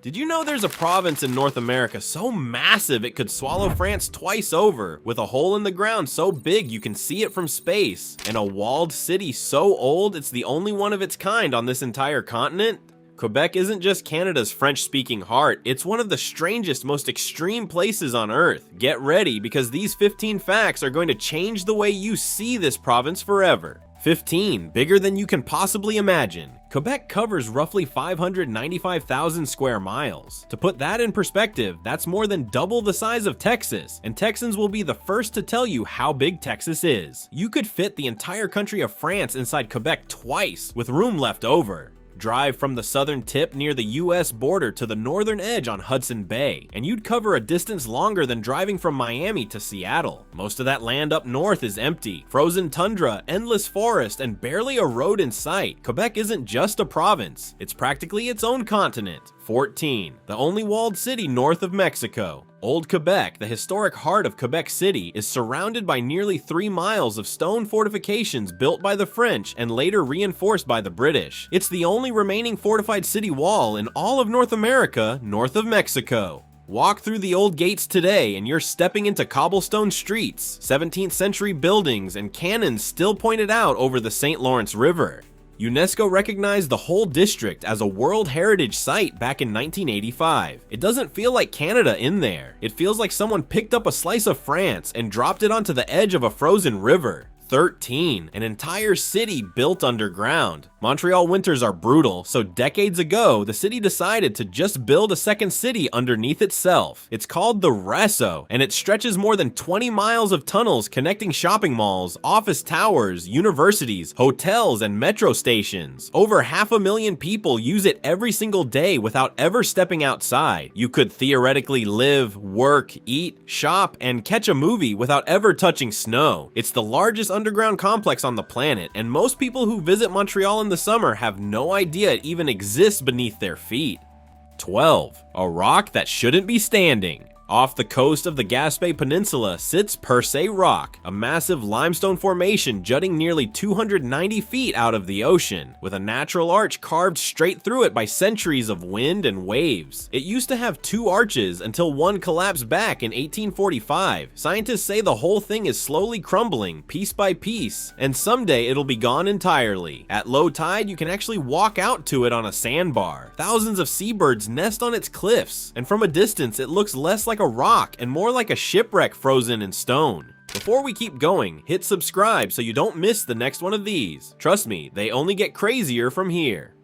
Did you know there's a province in North America so massive it could swallow France twice over, with a hole in the ground so big you can see it from space, and a walled city so old it's the only one of its kind on this entire continent? Quebec isn't just Canada's French-speaking heart, it's one of the strangest, most extreme places on Earth. Get ready, because these 15 facts are going to change the way you see this province forever. 15. Bigger than you can possibly imagine. Quebec covers roughly 595,000 square miles. To put that in perspective, that's more than double the size of Texas, and Texans will be the first to tell you how big Texas is. You could fit the entire country of France inside Quebec twice, with room left over. Drive from the southern tip near the US border to the northern edge on Hudson Bay, and you'd cover a distance longer than driving from Miami to Seattle. Most of that land up north is empty. Frozen tundra, endless forest, and barely a road in sight. Quebec isn't just a province, it's practically its own continent. 14. The only walled city north of Mexico. Old Quebec, the historic heart of Quebec City, is surrounded by nearly 3 miles of stone fortifications built by the French and later reinforced by the British. It's the only remaining fortified city wall in all of North America north of Mexico. Walk through the old gates today and you're stepping into cobblestone streets, 17th century buildings, and cannons still pointed out over the St. Lawrence River. UNESCO recognized the whole district as a World Heritage Site back in 1985. It doesn't feel like Canada in there. It feels like someone picked up a slice of France and dropped it onto the edge of a frozen river. 13. An entire city built underground. Montreal winters are brutal, so decades ago, the city decided to just build a second city underneath itself. It's called the Réseau, and it stretches more than 20 miles of tunnels connecting shopping malls, office towers, universities, hotels, and metro stations. Over 500,000 people use it every single day without ever stepping outside. You could theoretically live, work, eat, shop, and catch a movie without ever touching snow. It's the largest underground complex on the planet, and most people who visit Montreal in the summer have no idea it even exists beneath their feet. 12. A rock that shouldn't be standing. Off the coast of the Gaspé Peninsula sits Per Se Rock, a massive limestone formation jutting nearly 290 feet out of the ocean, with a natural arch carved straight through it by centuries of wind and waves. It used to have 2 arches until one collapsed back in 1845. Scientists say the whole thing is slowly crumbling, piece by piece, and someday it'll be gone entirely. At low tide, you can actually walk out to it on a sandbar. Thousands of seabirds nest on its cliffs, and from a distance it looks less like a rock and more like a shipwreck frozen in stone. Before we keep going, hit subscribe so you don't miss the next one of these. Trust me, they only get crazier from here.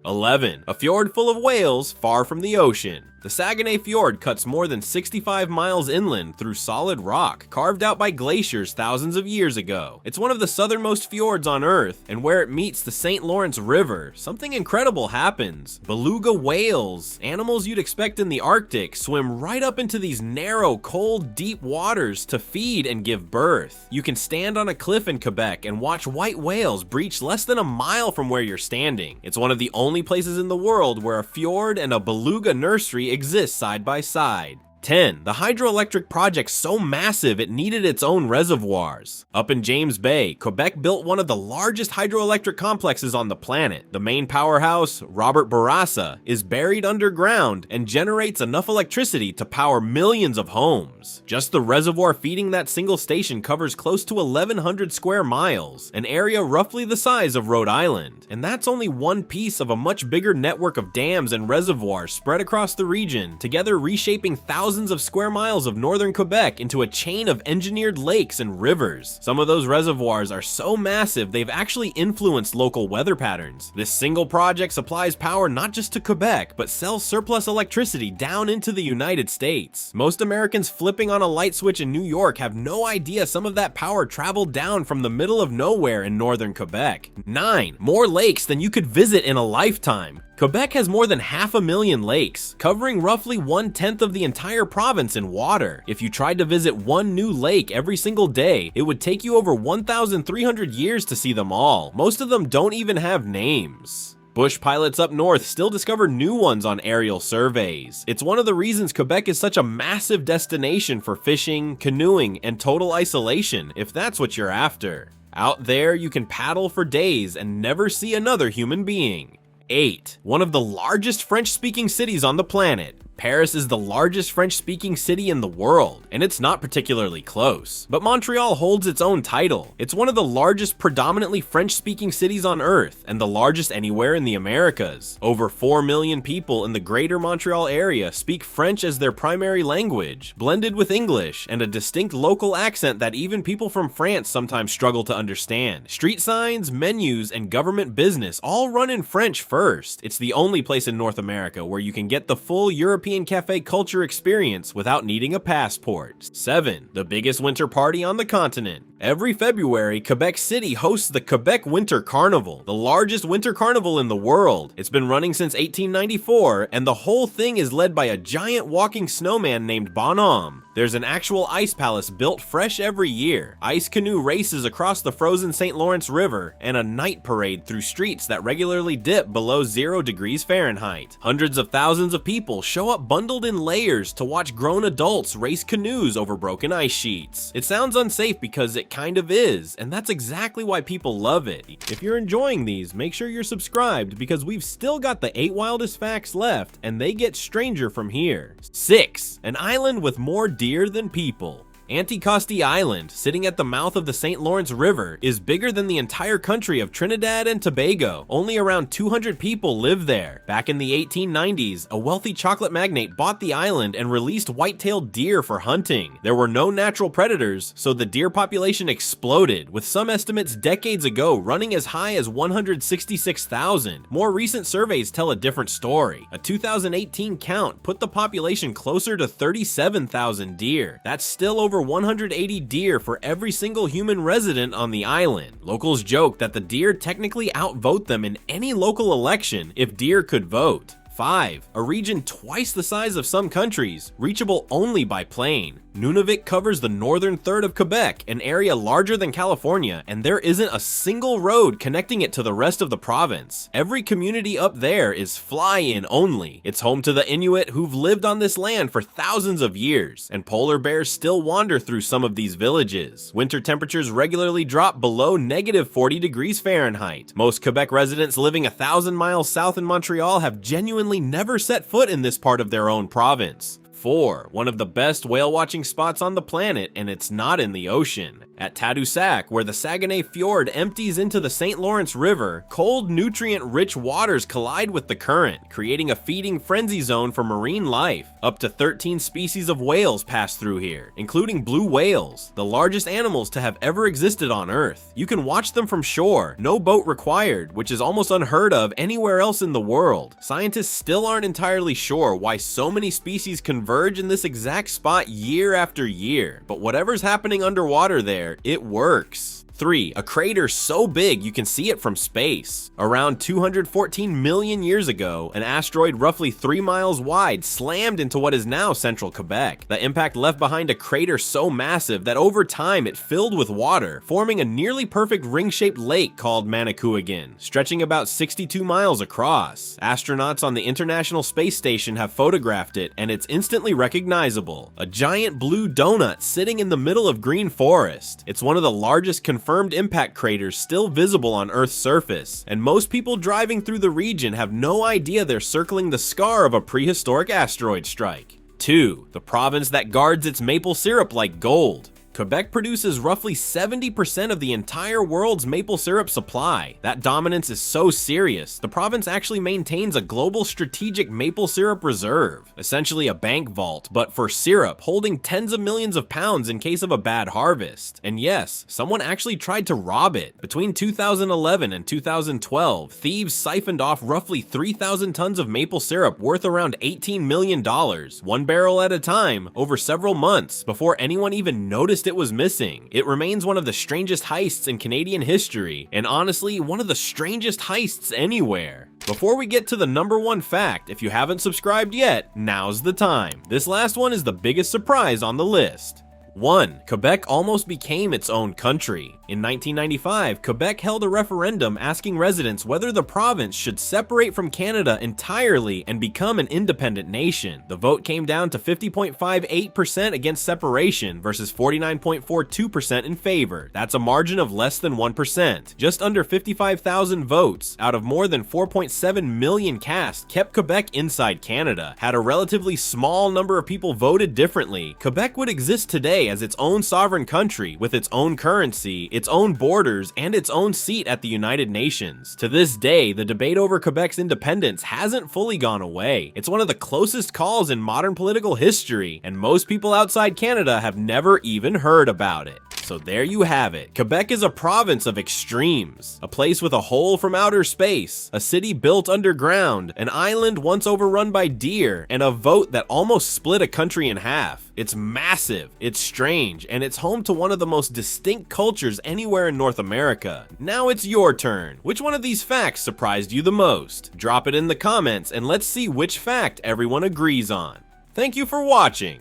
11. A fjord full of whales far from the ocean. The Saguenay Fjord cuts more than 65 miles inland through solid rock, carved out by glaciers thousands of years ago. It's one of the southernmost fjords on Earth, and where it meets the St. Lawrence River, something incredible happens. Beluga whales, animals you'd expect in the Arctic, swim right up into these narrow, cold, deep waters to feed and give birth. You can stand on a cliff in Quebec and watch white whales breach less than a mile from where you're standing. It's one of the only places in the world where a fjord and a beluga nursery exist side by side. 10. The hydroelectric project so massive it needed its own reservoirs. Up in James Bay, Quebec built one of the largest hydroelectric complexes on the planet. The main powerhouse, Robert Bourassa, is buried underground and generates enough electricity to power millions of homes. Just the reservoir feeding that single station covers close to 1,100 square miles, an area roughly the size of Rhode Island. And that's only one piece of a much bigger network of dams and reservoirs spread across the region, together reshaping thousands of square miles of northern Quebec into a chain of engineered lakes and rivers. Some of those reservoirs are so massive they've actually influenced local weather patterns. This single project supplies power not just to Quebec, but sells surplus electricity down into the United States. Most Americans flipping on a light switch in New York have no idea some of that power traveled down from the middle of nowhere in northern Quebec. 9. More lakes than you could visit in a lifetime. Quebec has more than 500,000 lakes, covering roughly 1/10 of the entire province in water. If you tried to visit one new lake every single day, it would take you over 1,300 years to see them all. Most of them don't even have names. Bush pilots up north still discover new ones on aerial surveys. It's one of the reasons Quebec is such a massive destination for fishing, canoeing, and total isolation, if that's what you're after. Out there, you can paddle for days and never see another human being. 8. One of the largest French-speaking cities on the planet. Paris is the largest French-speaking city in the world, and it's not particularly close. But Montreal holds its own title. It's one of the largest predominantly French-speaking cities on Earth, and the largest anywhere in the Americas. Over 4 million people in the greater Montreal area speak French as their primary language, blended with English, and a distinct local accent that even people from France sometimes struggle to understand. Street signs, menus, and government business all run in French first. It's the only place in North America where you can get the full European cafe culture experience without needing a passport. 7. The biggest winter party on the continent. Every February, Quebec City hosts the Quebec Winter Carnival, the largest winter carnival in the world. It's been running since 1894, and the whole thing is led by a giant walking snowman named Bonhomme. There's an actual ice palace built fresh every year, ice canoe races across the frozen St. Lawrence River, and a night parade through streets that regularly dip below 0 degrees Fahrenheit. Hundreds of thousands of people show up bundled in layers to watch grown adults race canoes over broken ice sheets. It sounds unsafe because it kind of is, and that's exactly why people love it. If you're enjoying these, make sure you're subscribed because we've still got the 8 wildest facts left, and they get stranger from here. 6. An island with more deer than people. Anticosti Island, sitting at the mouth of the St. Lawrence River, is bigger than the entire country of Trinidad and Tobago. Only around 200 people live there. Back in the 1890s, a wealthy chocolate magnate bought the island and released white-tailed deer for hunting. There were no natural predators, so the deer population exploded, with some estimates decades ago running as high as 166,000. More recent surveys tell a different story. A 2018 count put the population closer to 37,000 deer. That's still over 180 deer for every single human resident on the island. Locals joke that the deer technically outvote them in any local election if deer could vote. 5. A region twice the size of some countries, reachable only by plane. Nunavut covers the northern third of Quebec, an area larger than California, and there isn't a single road connecting it to the rest of the province. Every community up there is fly-in only. It's home to the Inuit who've lived on this land for thousands of years, and polar bears still wander through some of these villages. Winter temperatures regularly drop below -40 degrees Fahrenheit. Most Quebec residents living 1,000 miles south in Montreal have genuinely never set foot in this part of their own province. 4. One of the best whale watching spots on the planet, and it's not in the ocean. At Tadoussac, where the Saguenay Fjord empties into the St. Lawrence River, cold, nutrient-rich waters collide with the current, creating a feeding frenzy zone for marine life. Up to 13 species of whales pass through here, including blue whales, the largest animals to have ever existed on Earth. You can watch them from shore, no boat required, which is almost unheard of anywhere else in the world. Scientists still aren't entirely sure why so many species converge in this exact spot year after year, but whatever's happening underwater there, it works. 3. A crater so big you can see it from space. Around 214 million years ago, an asteroid roughly 3 miles wide slammed into what is now central Quebec. The impact left behind a crater so massive that over time it filled with water, forming a nearly perfect ring-shaped lake called Manicouagan, stretching about 62 miles across. Astronauts on the International Space Station have photographed it, and it's instantly recognizable. A giant blue donut sitting in the middle of green forest. It's one of the largest confirmed impact craters still visible on Earth's surface, and most people driving through the region have no idea they're circling the scar of a prehistoric asteroid strike. 2. The province that guards its maple syrup like gold. Quebec produces roughly 70% of the entire world's maple syrup supply. That dominance is so serious, the province actually maintains a global strategic maple syrup reserve, essentially a bank vault, but for syrup, holding tens of millions of pounds in case of a bad harvest. And yes, someone actually tried to rob it. Between 2011 and 2012, thieves siphoned off roughly 3,000 tons of maple syrup worth around $18 million, one barrel at a time, over several months, before anyone even noticed it was missing. It remains one of the strangest heists in Canadian history, and honestly, one of the strangest heists anywhere. Before we get to the number 1 fact, if you haven't subscribed yet, now's the time. This last one is the biggest surprise on the list. 1. Quebec almost became its own country. In 1995, Quebec held a referendum asking residents whether the province should separate from Canada entirely and become an independent nation. The vote came down to 50.58% against separation versus 49.42% in favor. That's a margin of less than 1%. Just under 55,000 votes out of more than 4.7 million cast kept Quebec inside Canada. Had a relatively small number of people voted differently, Quebec would exist today as its own sovereign country with its own currency, its own borders, and its own seat at the United Nations. To this day, the debate over Quebec's independence hasn't fully gone away. It's one of the closest calls in modern political history, and most people outside Canada have never even heard about it. So there you have it. Quebec is a province of extremes, a place with a hole from outer space, a city built underground, an island once overrun by deer, and a vote that almost split a country in half. It's massive, it's strange, and it's home to one of the most distinct cultures anywhere in North America. Now it's your turn. Which one of these facts surprised you the most? Drop it in the comments and let's see which fact everyone agrees on. Thank you for watching.